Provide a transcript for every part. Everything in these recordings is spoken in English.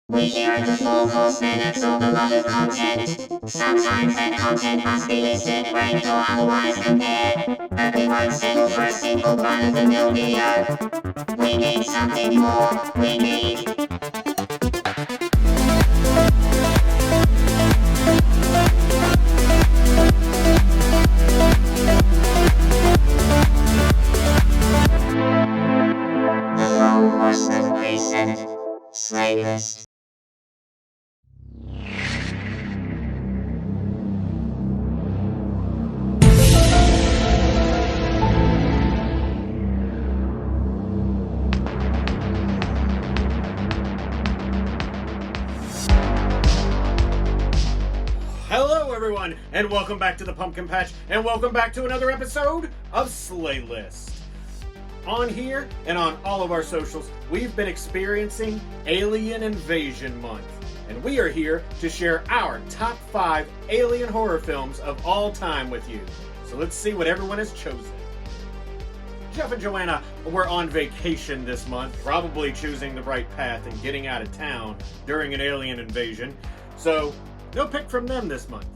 We share the full aesthetics of beloved content. Sometimes that content must be listed, rated, or otherwise compared. But we won't settle for a simple run-of-the-mill video. We need something more. We need the long was the recent Slaylist. Hello everyone, and welcome back to the Pumpkin Patch, and welcome back to another episode of Slaylist. On here, and on all of our socials, we've been experiencing Alien Invasion Month, and we are here to share our top 5 alien horror films of all time with you. So let's see what everyone has chosen. Jeff and Joanna were on vacation this month, probably choosing the right path and getting out of town during an alien invasion, so no pick from them this month.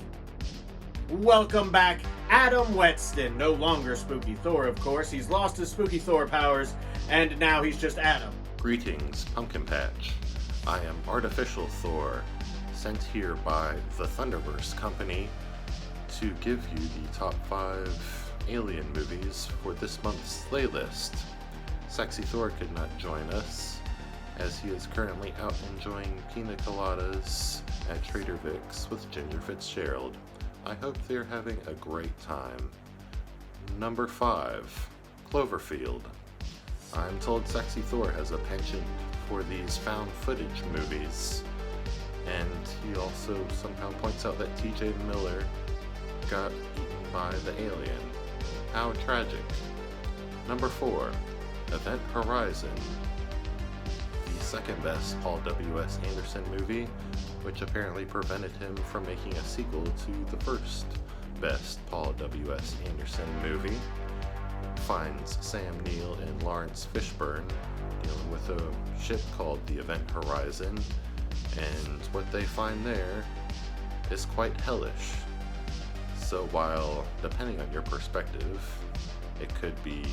Welcome back, Adam Whetstone. No longer Spooky Thor, of course. He's lost his Spooky Thor powers, and now he's just Adam. Greetings, Pumpkin Patch. I am Artificial Thor, sent here by the Thunderverse Company to give you the top 5 alien movies for this month's Slaylist. Sexy Thor could not join us, as he is currently out enjoying pina coladas at Trader Vic's with Ginger Fitzgerald. I hope they're having a great time. Number 5, Cloverfield. I'm told Sexy Thor has a penchant for these found footage movies, and he also somehow points out that TJ Miller got eaten by the alien. How tragic. Number 4, Event Horizon. The second best Paul W.S. Anderson movie, which apparently prevented him from making a sequel to the first best Paul W.S. Anderson movie, finds Sam Neill and Lawrence Fishburne dealing with a ship called the Event Horizon, and what they find there is quite hellish. So while, depending on your perspective, it could be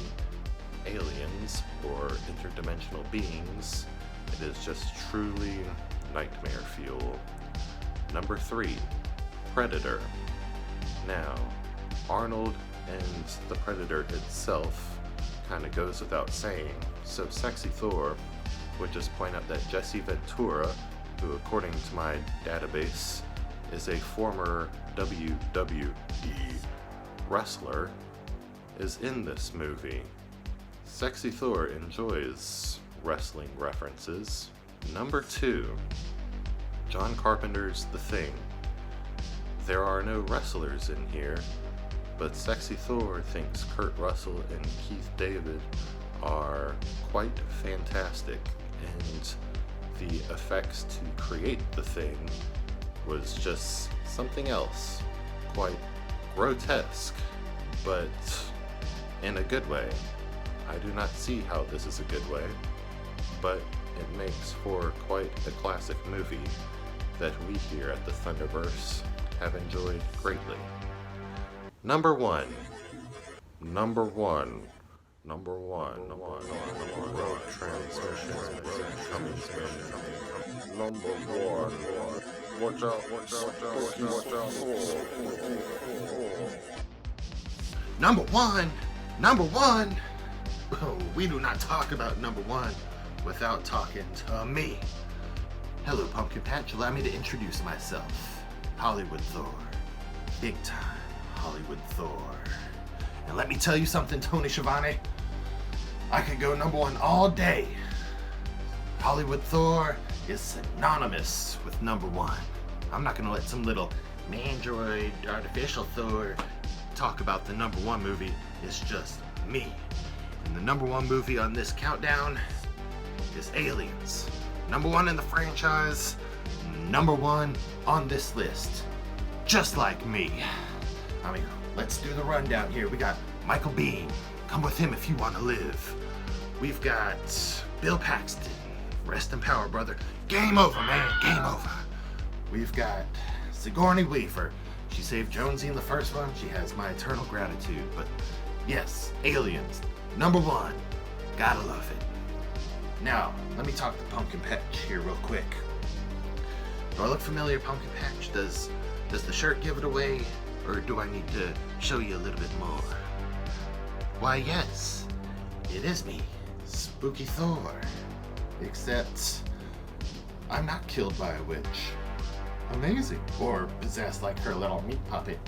aliens or interdimensional beings, it is just truly nightmare fuel. Number 3, Predator. Now, Arnold and the Predator itself kind of goes without saying, so Sexy Thor would just point out that Jesse Ventura, who according to my database is a former WWE wrestler, is in this movie. Sexy Thor enjoys wrestling references. Number 2, John Carpenter's The Thing. There are no wrestlers in here, but Sexy Thor thinks Kurt Russell and Keith David are quite fantastic, and the effects to create The Thing was just something else, quite grotesque, but in a good way. I do not see how this is a good way, but it makes for quite a classic movie that we here at the Thunderverse have enjoyed greatly. Number 1. Road transmission coming. Number 1. Watch out. Number one. Oh, we do not talk about number 1 without talking to me. Hello, Pumpkin Patch. Allow me to introduce myself. Hollywood Thor. Big time Hollywood Thor. And let me tell you something, Tony Schiavone. I could go number 1 all day. Hollywood Thor is synonymous with number 1. I'm not gonna let some little mandroid artificial Thor talk about the number 1 movie. It's just me. And the number 1 movie on this countdown is Aliens. Number 1 in the franchise, number 1 on this list. Just like me. I mean, let's do the rundown here. We got Michael Biehn. Come with him if you want to live. We've got Bill Paxton. Rest in power, brother. Game over, man. Game over. We've got Sigourney Weaver. She saved Jonesy in the first one. She has my eternal gratitude. But yes, Aliens. Number 1. Gotta love it. Now, let me talk to Pumpkin Patch here real quick. Do I look familiar, Pumpkin Patch? Does the shirt give it away? Or do I need to show you a little bit more? Why, yes. It is me, Spooky Thor. Except, I'm not killed by a witch. Amazing. Or possessed like her little meat puppet.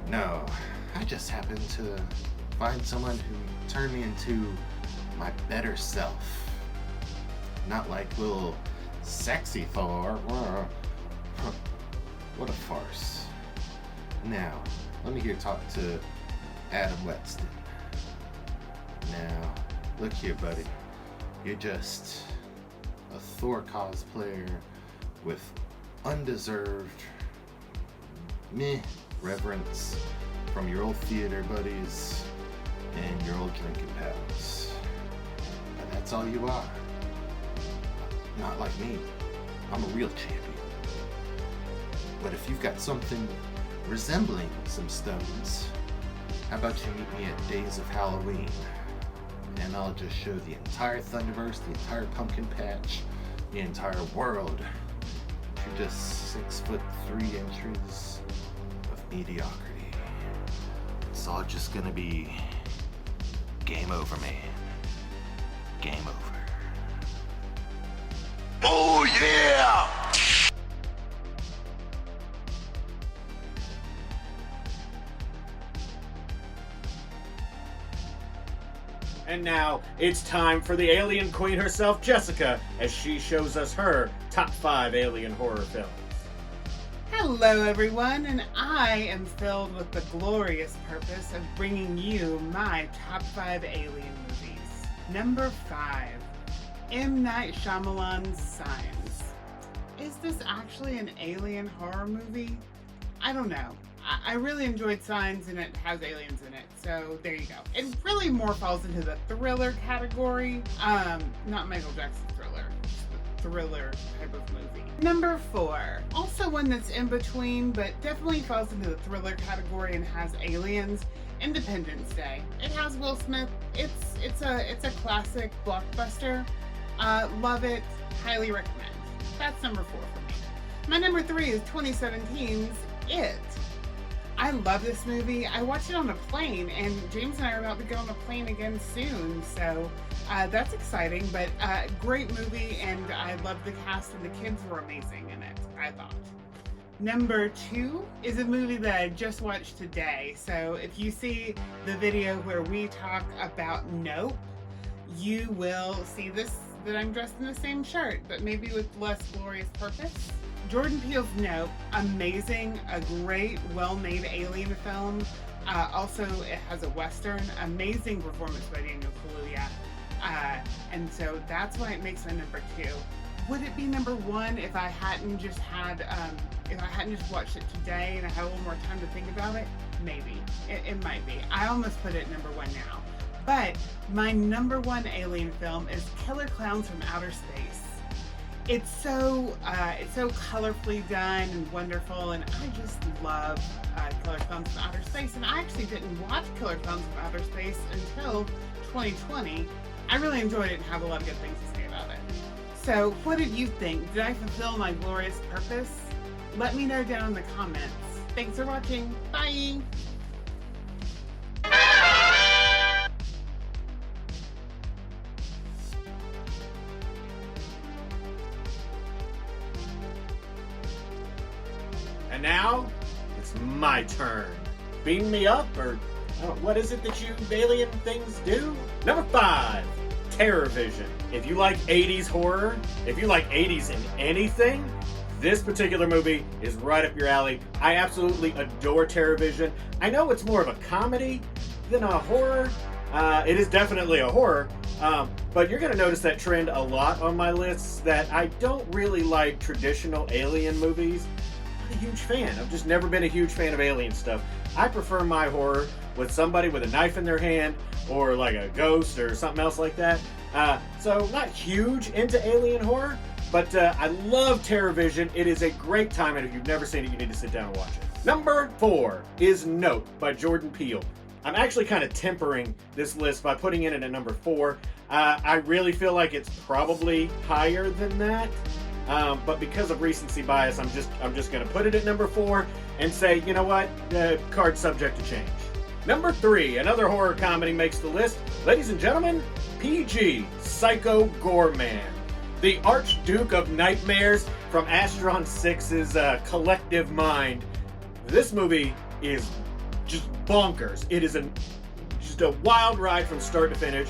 No, I just happened to find someone who turned me into my better self. Not like little sexy Thor. What a farce. Now, let me hear talk to Adam Weston. Now, look here, buddy. You're just a Thor cosplayer with undeserved reverence from your old theater buddies and your old drinking pals. And that's all you are. Not like me. I'm a real champion. But if you've got something resembling some stones, how about you meet me at Days of Halloween? And I'll just show the entire Thunderverse, the entire Pumpkin Patch, the entire world to just 6'3" of mediocrity. It's all just gonna be game over, man. Game over. Oh yeah! And now, it's time for the alien queen herself, Jessica, as she shows us her top 5 alien horror films. Hello everyone, and I am filled with the glorious purpose of bringing you my top 5 alien movies. Number 5, M. Night Shyamalan's Signs. Is this actually an alien horror movie? I don't know. I really enjoyed Signs, and it has aliens in it, so there you go. It really more falls into the thriller category, not Michael Jackson Thriller, just the thriller type of movie. Number 4, also one that's in between, but definitely falls into the thriller category and has aliens. Independence Day. It has Will Smith. It's a classic blockbuster. Love it. Highly recommend. That's number 4 for me. My number 3 is 2017's It. I love this movie. I watched it on a plane, and James and I are about to get on a plane again soon, so that's exciting, but great movie, and I love the cast, and the kids were amazing in it, I thought. Number 2 is a movie that I just watched today, so if you see the video where we talk about Nope, you will see this, that I'm dressed in the same shirt, but maybe with less glorious purpose. Jordan Peele's Nope, amazing, a great, well-made alien film. Also, it has a Western, amazing performance by Daniel Kaluuya. And so that's why it makes my number 2. Would it be number 1 if I hadn't just watched it today and I had a little more time to think about it? Maybe. It might be. I almost put it number 1 now. But my number 1 alien film is Killer Clowns from Outer Space. It's so colorfully done and wonderful, and I just love Killer Clowns from Outer Space. And I actually didn't watch Killer Clowns from Outer Space until 2020. I really enjoyed it and have a lot of good things to say about it. So, what did you think? Did I fulfill my glorious purpose? Let me know down in the comments. Thanks for watching. Bye! And now, it's my turn. Beam me up, or what is it that you alien things do? Number 5, Terror Vision. If you like 80s horror, if you like 80s in anything, this particular movie is right up your alley. I absolutely adore Terror Vision. I know it's more of a comedy than a horror. It is definitely a horror, but you're going to notice that trend a lot on my lists, that I don't really like traditional alien movies. A huge fan. I've just never been a huge fan of alien stuff. I prefer my horror with somebody with a knife in their hand, or like a ghost or something else like that. So not huge into alien horror, but I love TerrorVision. It is a great time, and if you've never seen it, you need to sit down and watch it. Number 4 is Nope by Jordan Peele. I'm actually kind of tempering this list by putting it in at number 4. I really feel like it's probably higher than that, but because of recency bias, I'm just going to put it at number 4 and say, you know what, card subject to change. Number 3, another horror comedy makes the list. Ladies and gentlemen, PG, Psycho Goreman. The Archduke of Nightmares from Astron 6's collective mind. This movie is just bonkers. It is just a wild ride from start to finish.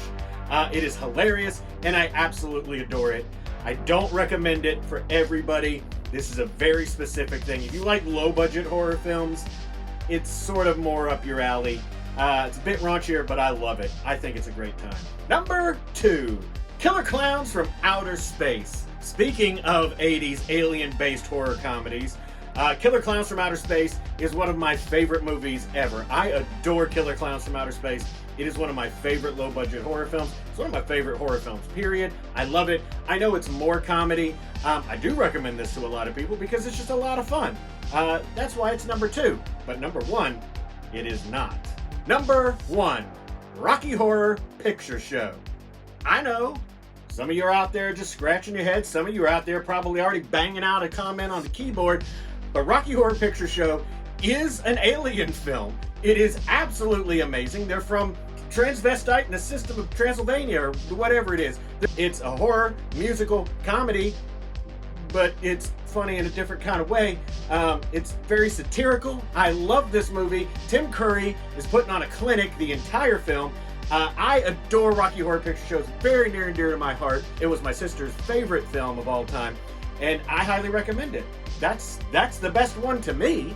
It is hilarious, and I absolutely adore it. I don't recommend it for everybody. This is a very specific thing. If you like low-budget horror films, it's sort of more up your alley. It's a bit raunchier, but I love it. I think it's a great time. Number 2, Killer Clowns from Outer Space. Speaking of 80s alien-based horror comedies, Killer Clowns from Outer Space is one of my favorite movies ever. I adore Killer Clowns from Outer Space. It is one of my favorite low-budget horror films. It's one of my favorite horror films, period. I love it. I know it's more comedy. I do recommend this to a lot of people because it's just a lot of fun. That's why it's number 2. But number 1, it is not. Number 1, Rocky Horror Picture Show. I know, some of you are out there just scratching your head. Some of you are out there probably already banging out a comment on the keyboard. But Rocky Horror Picture Show is an alien film. It is absolutely amazing. They're from transvestite in the system of Transylvania, or whatever it is. It's a horror, musical, comedy, but it's funny in a different kind of way. It's very satirical. I love this movie. Tim Curry is putting on a clinic the entire film. I adore Rocky Horror Picture Show. It's very near and dear to my heart. It was my sister's favorite film of all time, and I highly recommend it. That's the best one to me.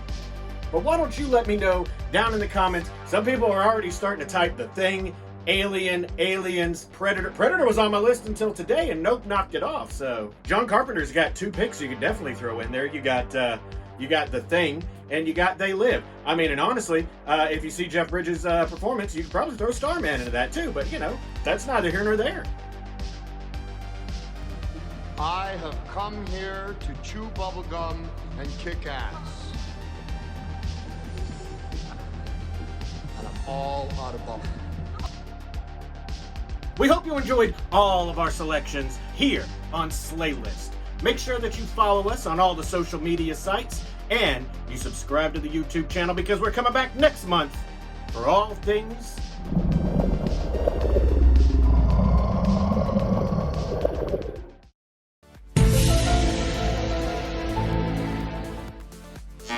But why don't you let me know down in the comments? Some people are already starting to type The Thing, Alien, Aliens, Predator. Predator was on my list until today, and Nope knocked it off. So John Carpenter's got 2 picks you could definitely throw in there. You got The Thing, and you got They Live. I mean, and honestly, if you see Jeff Bridges' performance, you could probably throw Starman into that too. But you know, that's neither here nor there. I have come here to chew bubblegum and kick ass. And I'm all out of bubble. We hope you enjoyed all of our selections here on Slaylist. Make sure that you follow us on all the social media sites and you subscribe to the YouTube channel because we're coming back next month for all things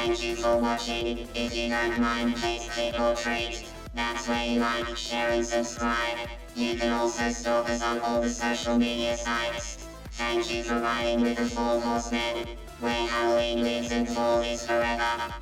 Thank you for watching. If you don't mind, please click or treat. That's where you like, share and subscribe. You can also stalk us on all the social media sites. Thank you for riding with the Four Horsemen, where Halloween lives and fall is forever.